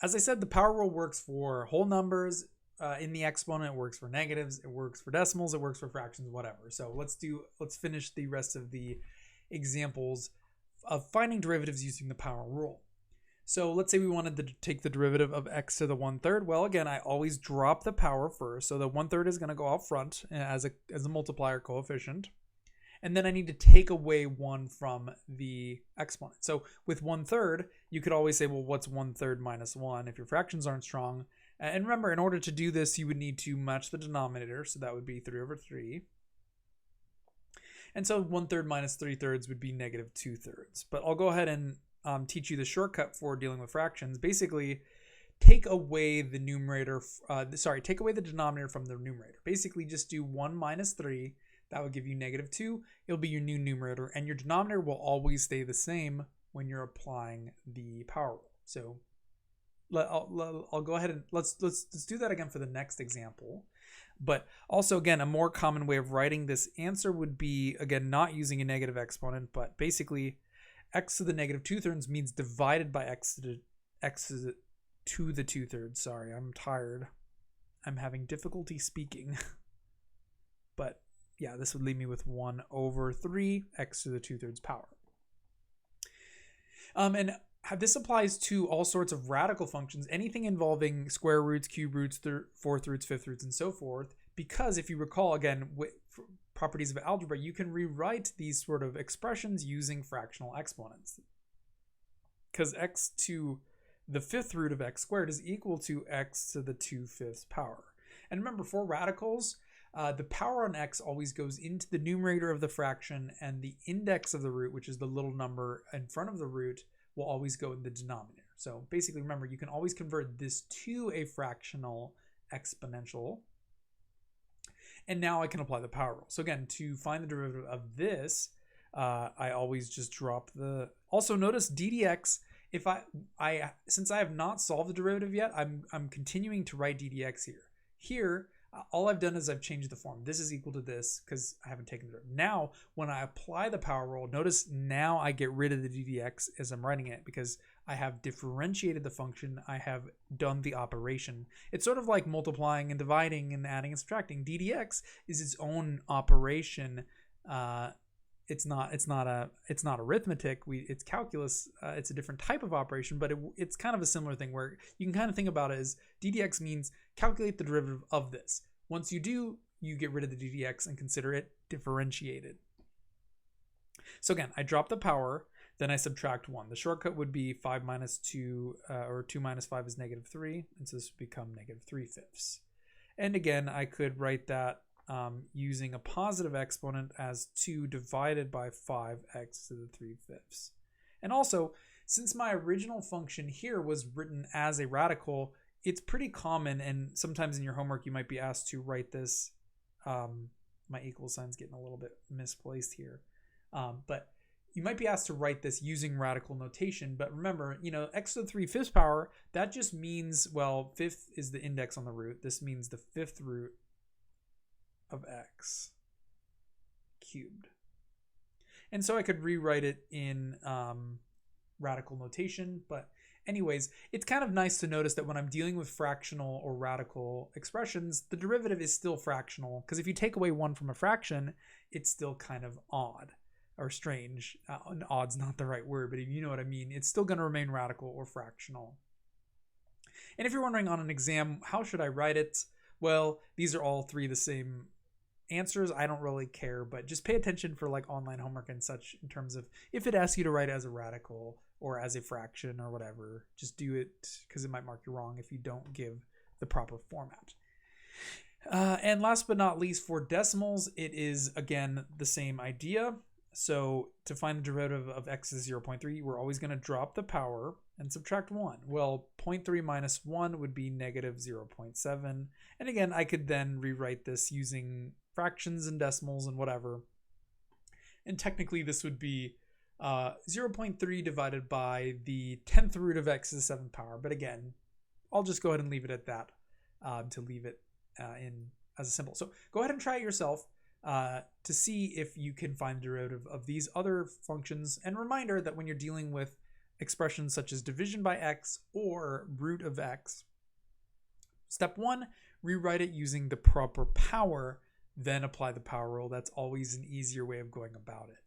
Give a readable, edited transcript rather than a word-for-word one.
as I said, the power rule works for whole numbers in the exponent. It works for negatives. It works for decimals. It works for fractions, whatever. So let's finish the rest of the examples of finding derivatives using the power rule. So let's say we wanted to take the derivative of x to the 1/3. Well, again, I always drop the power first. So the 1/3 is going to go out front as a multiplier coefficient. And then I need to take away 1 from the exponent. So with 1/3, you could always say, well, what's 1/3 minus 1 if your fractions aren't strong? And remember, in order to do this, you would need to match the denominator. So that would be 3/3. And so 1/3 minus 3/3 would be negative 2/3. But I'll go ahead and teach you the shortcut for dealing with fractions. Basically, take away the take away the denominator from the numerator. Basically, just do 1 minus 3. That would give you negative 2. It'll be your new numerator, and your denominator will always stay the same when you're applying the power rule. So I'll go ahead and let's do that again for the next example. But also, again, a more common way of writing this answer would be, again, not using a negative exponent, but basically x to the negative 2/3 means divided by x to the 2/3. Sorry, I'm tired. I'm having difficulty speaking. But yeah, this would leave me with 1/3 x to the 2/3 power. And this applies to all sorts of radical functions, anything involving square roots, cube roots, fourth roots, fifth roots, and so forth. Because if you recall, again, with properties of algebra, you can rewrite these sort of expressions using fractional exponents. Because x to the fifth root of x squared is equal to x to the 2/5 power. And remember, for radicals, the power on x always goes into the numerator of the fraction, and the index of the root, which is the little number in front of the root, will always go in the denominator. So basically, remember, you can always convert this to a fractional exponential. And now I can apply the power rule. So again, to find the derivative of this, I always just drop the... Also notice ddx, if since I have not solved the derivative yet, I'm continuing to write ddx here. Here, all I've done is I've changed the form. This is equal to this because I haven't taken the derivative. Now, when I apply the power rule, notice now I get rid of the ddx as I'm writing it because I have differentiated the function. I have done the operation. It's sort of like multiplying and dividing and adding and subtracting. ddx is its own operation. It's not arithmetic. It's calculus. It's a different type of operation, but it's kind of a similar thing where you can kind of think about it as ddx means calculate the derivative of this. Once you do, you get rid of the ddx and consider it differentiated. So again, I drop the power, then I subtract 1. The shortcut would be 5 minus 2, or 2 minus 5 is negative 3, and so this would become negative 3/5. And again, I could write that using a positive exponent as 2 divided by 5x to the 3/5. And also, since my original function here was written as a radical, it's pretty common, and sometimes in your homework you might be asked to write this. My equal sign's getting a little bit misplaced here. But you might be asked to write this using radical notation. But remember, x to the 3/5 power, that just means, well, fifth is the index on the root. This means the fifth root of x cubed. And so I could rewrite it in radical notation. But anyways, it's kind of nice to notice that when I'm dealing with fractional or radical expressions, the derivative is still fractional. Because if you take away 1 from a fraction, it's still kind of odd or strange. Odd's not the right word, but if you know what I mean, it's still going to remain radical or fractional. And if you're wondering on an exam, how should I write it? Well, these are all three the same answers. I don't really care, but just pay attention for like online homework and such in terms of if it asks you to write as a radical or as a fraction or whatever, just do it because it might mark you wrong if you don't give the proper format. And last but not least, for decimals, it is again the same idea. So to find the derivative of x is 0.3, we're always going to drop the power and subtract 1. Well, 0.3 minus 1 would be negative 0.7. And again, I could then rewrite this using fractions and decimals and whatever. And technically this would be 0.3 divided by the 10th root of x to the 7th power. But again, I'll just go ahead and leave it at that to leave it in as a symbol. So go ahead and try it yourself to see if you can find the derivative of these other functions. And reminder that when you're dealing with expressions such as division by x or root of x. Step 1, rewrite it using the proper power, then apply the power rule. That's always an easier way of going about it.